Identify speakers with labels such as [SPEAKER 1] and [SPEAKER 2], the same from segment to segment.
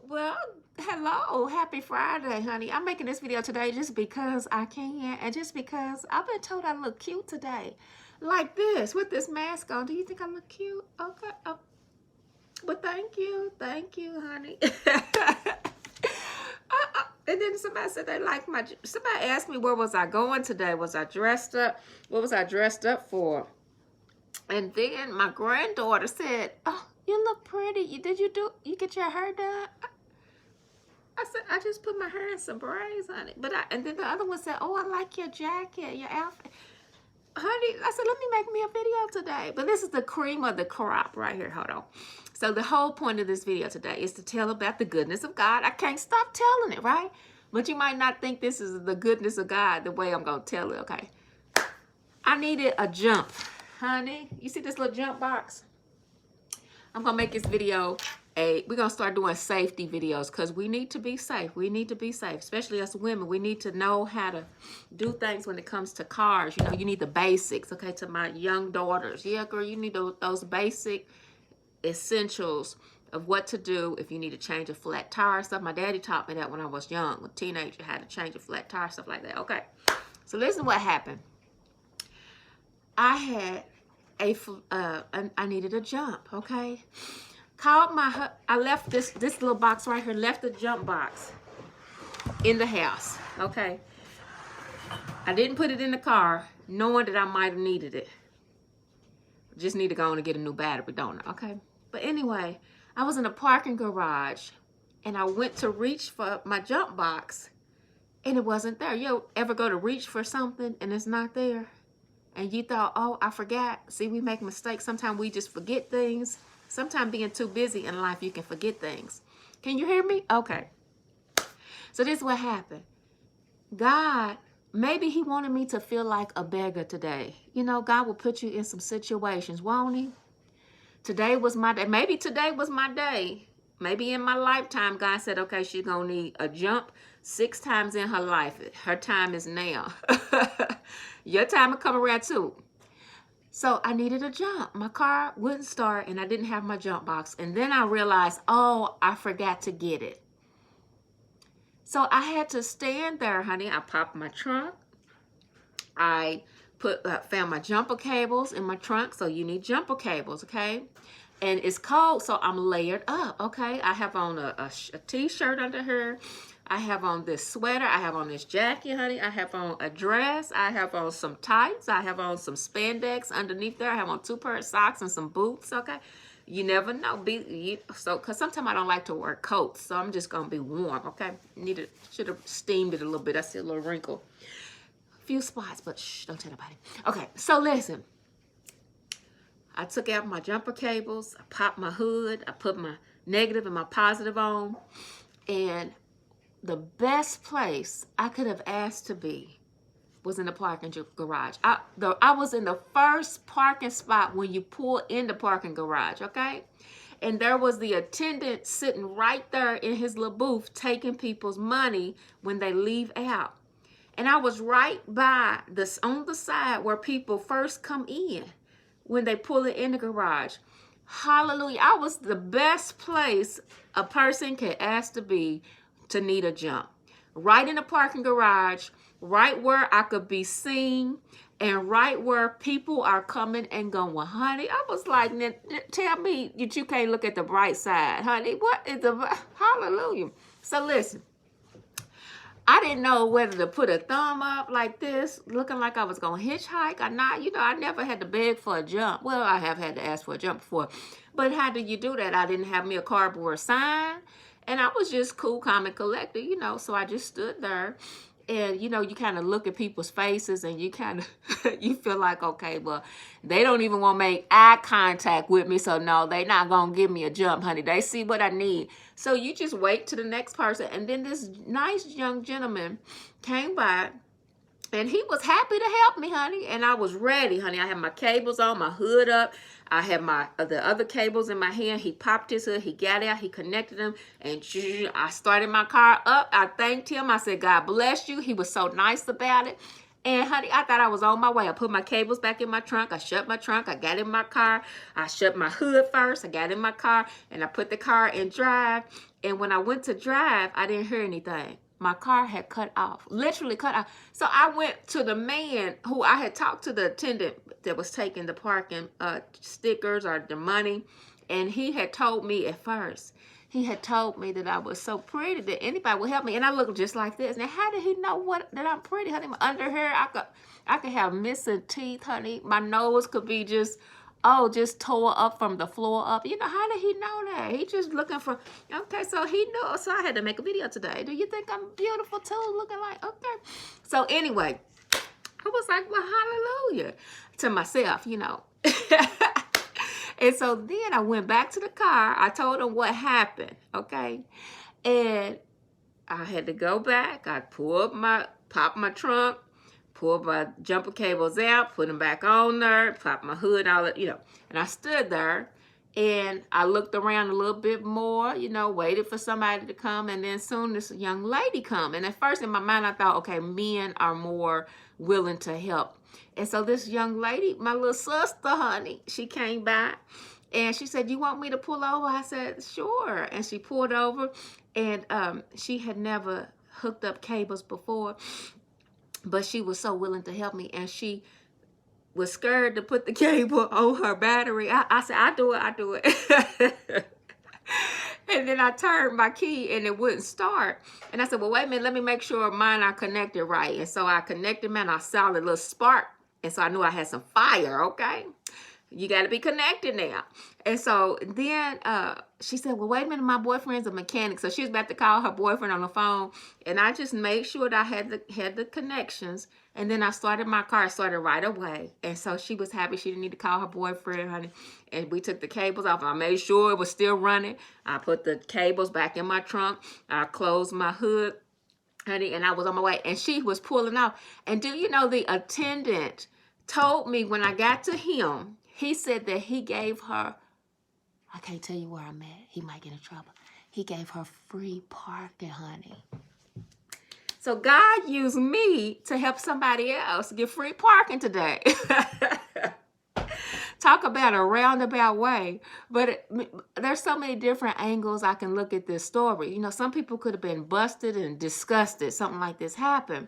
[SPEAKER 1] Well, hello. Happy Friday, honey. I'm making this video today just because I can and just because I've been told I look cute today. Like this, with this mask on. Do you think I look cute? Okay. But thank you. Thank you, honey. And then somebody said they like somebody asked me where was I going today? Was I dressed up? What was I dressed up for? And then my granddaughter said, "Oh, you look pretty. You get your hair done?" I said, I just put my hair in some braids, honey. And then the other one said, oh, I like your jacket, your outfit. Honey, I said, let me make me a video today. But this is the cream of the crop right here. Hold on. So the whole point of this video today is to tell about the goodness of God. I can't stop telling it, right? But you might not think this is the goodness of God the way I'm going to tell it, okay? I needed a jump, honey. You see this little jump box? I'm going to make this video we're going to start doing safety videos because we need to be safe. We need to be safe, especially us women. We need to know how to do things when it comes to cars. You know, you need the basics, okay, to my young daughters. Yeah, girl, you need those basic essentials of what to do if you need to change a flat tire stuff. My daddy taught me that when I was young, a teenager, how to change a flat tire, stuff like that. Okay, so listen what happened. I had I needed a jump, okay? I left this little box right here, left the jump box in the house, okay? I didn't put it in the car, knowing that I might have needed it. Just need to go on and get a new battery, don't I? Okay? But anyway, I was in a parking garage, and I went to reach for my jump box, and it wasn't there. You ever go to reach for something, and it's not there? And you thought, oh, I forgot. See, we make mistakes. Sometimes we just forget things. Sometimes being too busy in life, you can forget things. Can you hear me? Okay. So this is what happened. God, maybe he wanted me to feel like a beggar today. You know, God will put you in some situations, won't he? Today was my day. Maybe today was my day. Maybe in my lifetime, God said, okay, she's going to need a jump 6 times in her life. Her time is now. Your time will come around too. So I needed a jump. My car wouldn't start and I didn't have my jump box. And then I realized, oh, I forgot to get it. So I had to stand there, honey. I popped my trunk. I found my jumper cables in my trunk. So you need jumper cables, okay? And it's cold, so I'm layered up, okay? I have on a t-shirt under here. I have on this sweater. I have on this jacket, honey. I have on a dress. I have on some tights. I have on some spandex underneath there. I have on 2 pairs of socks and some boots, okay? You never know. Because sometimes I don't like to wear coats, so I'm just going to be warm, okay? Should have steamed it a little bit. I see a little wrinkle. A few spots, but shh, don't tell nobody. Okay, so listen. I took out my jumper cables. I popped my hood. I put my negative and my positive on. And the best place I could have asked to be was in the parking garage. I was in the first parking spot when you pull in the parking garage, okay? And there was the attendant sitting right there in his little booth taking people's money when they leave out. And I was right by this on the side where people first come in when they pull it in the garage. Hallelujah. I was the best place a person can ask to be to need a jump. Right in the parking garage, right where I could be seen, and right where people are coming and going. Honey, I was like, tell me that you can't look at the bright side. Honey, what is the... Hallelujah. So listen. I didn't know whether to put a thumb up like this, looking like I was going to hitchhike or not. You know, I never had to beg for a jump. Well, I have had to ask for a jump before. But how do you do that? I didn't have me a cardboard sign. And I was just cool, calm, and collected, you know. So I just stood there. And, you know, you kind of look at people's faces and you kind of, you feel like, okay, well, they don't even want to make eye contact with me. So, no, they not going to give me a jump, honey. They see what I need. So you just wait to the next person. And then this nice young gentleman came by. And he was happy to help me, honey. And I was ready, honey. I had my cables on, my hood up. I had the other cables in my hand. He popped his hood. He got out. He connected them. And I started my car up. I thanked him. I said, God bless you. He was so nice about it. And honey, I thought I was on my way. I put my cables back in my trunk. I shut my trunk. I got in my car. I shut my hood first. I got in my car and I put the car in drive. And when I went to drive, I didn't hear anything. My car had cut off, literally cut off. So I went to the man who I had talked to, the attendant that was taking the parking stickers or the money. And he had told me at first, he had told me that I was so pretty that anybody would help me. And I look just like this. Now, how did he know that I'm pretty, honey? My under hair, I could have missing teeth, honey. My nose could be just tore up from the floor up. You know, how did he know that? He just looking for, okay, so he knew. So I had to make a video today. Do you think I'm beautiful too? Looking like, okay. So anyway, I was like, well, hallelujah to myself, you know. And so then I went back to the car. I told him what happened, okay? And I had to go back. I popped my trunk, pulled my jumper cables out, put them back on there, popped my hood, all that, you know. And I stood there and I looked around a little bit more, you know, waited for somebody to come. And then soon this young lady come. And at first in my mind, I thought, okay, men are more willing to help. And so this young lady, my little sister, honey, she came by and she said, you want me to pull over? I said, sure. And she pulled over and she had never hooked up cables before, but she was so willing to help me. And she was scared to put the cable on her battery. I said, I do it. And then I turned my key and it wouldn't start. And I said, well, wait a minute, let me make sure mine are connected right. And so I connected, man, I saw a little spark. And so I knew I had some fire, okay? You got to be connected now. And so then she said, well, wait a minute, my boyfriend's a mechanic. So she was about to call her boyfriend on the phone. And I just made sure that I had the connections. And then I started my car, started right away. And so she was happy. She didn't need to call her boyfriend, honey. And we took the cables off. I made sure it was still running. I put the cables back in my trunk. I closed my hood, honey, and I was on my way. And she was pulling off. And do you know, the attendant told me when I got to him, he said that he gave her, I can't tell you where I'm at. He might get in trouble. He gave her free parking, honey. So God used me to help somebody else get free parking today. Talk about a roundabout way. But there's so many different angles I can look at this story. You know, some people could have been busted and disgusted. Something like this happened.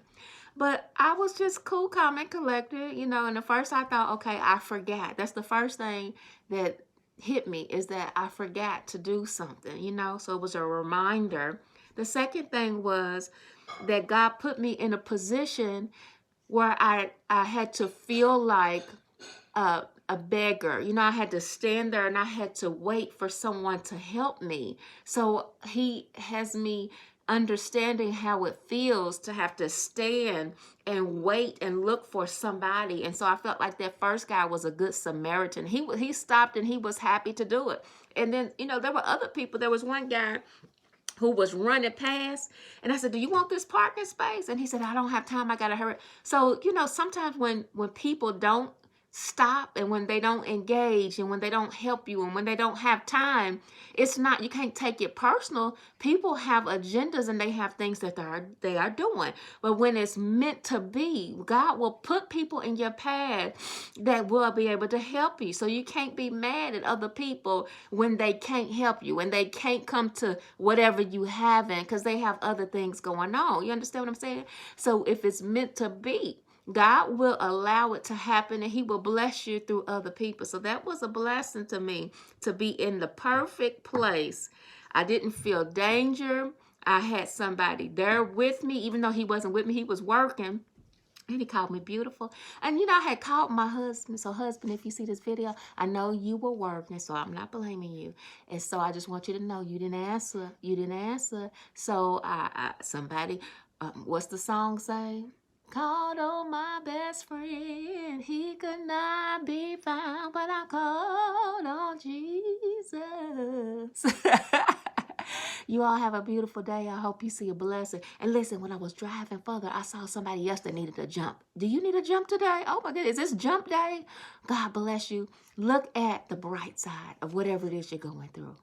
[SPEAKER 1] But I was just cool, calm, and collected, you know. And at first I thought, okay, I forgot. That's the first thing that hit me, is that I forgot to do something, you know. So it was a reminder. The second thing was that God put me in a position where I had to feel like a beggar. You know, I had to stand there and I had to wait for someone to help me. So he has me understanding how it feels to have to stand and wait and look for somebody. And so I felt like that first guy was a good Samaritan. He stopped and he was happy to do it. And then, you know, there were other people. There was one guy who was running past, and I said, do you want this parking space? And he said, I don't have time, I gotta hurry. So, you know, sometimes when people don't stop and when they don't engage and when they don't help you and when they don't have time, it's not, you can't take it personal. People have agendas and they have things that they are doing. But when it's meant to be, God will put people in your path that will be able to help you. So you can't be mad at other people when they can't help you and they can't come to whatever you having because they have other things going on. You understand what I'm saying? So if it's meant to be, God will allow it to happen and he will bless you through other people. So that was a blessing to me, to be in the perfect place. I didn't feel danger. I had somebody there with me, even though he wasn't with me, he was working. And he called me beautiful. And, you know, I had called my husband. So, husband, if you see this video, I know you were working, so I'm not blaming you. And so I just want you to know you didn't answer. You didn't answer. So, somebody, what's the song say? Called on my best friend, he could not be found, but I called on Jesus. You all have a beautiful day. I hope you see a blessing. And listen, when I was driving further, I saw somebody else that needed a jump. Do you need a jump today? Oh my goodness, is this jump day? God bless you. Look at the bright side of whatever it is you're going through.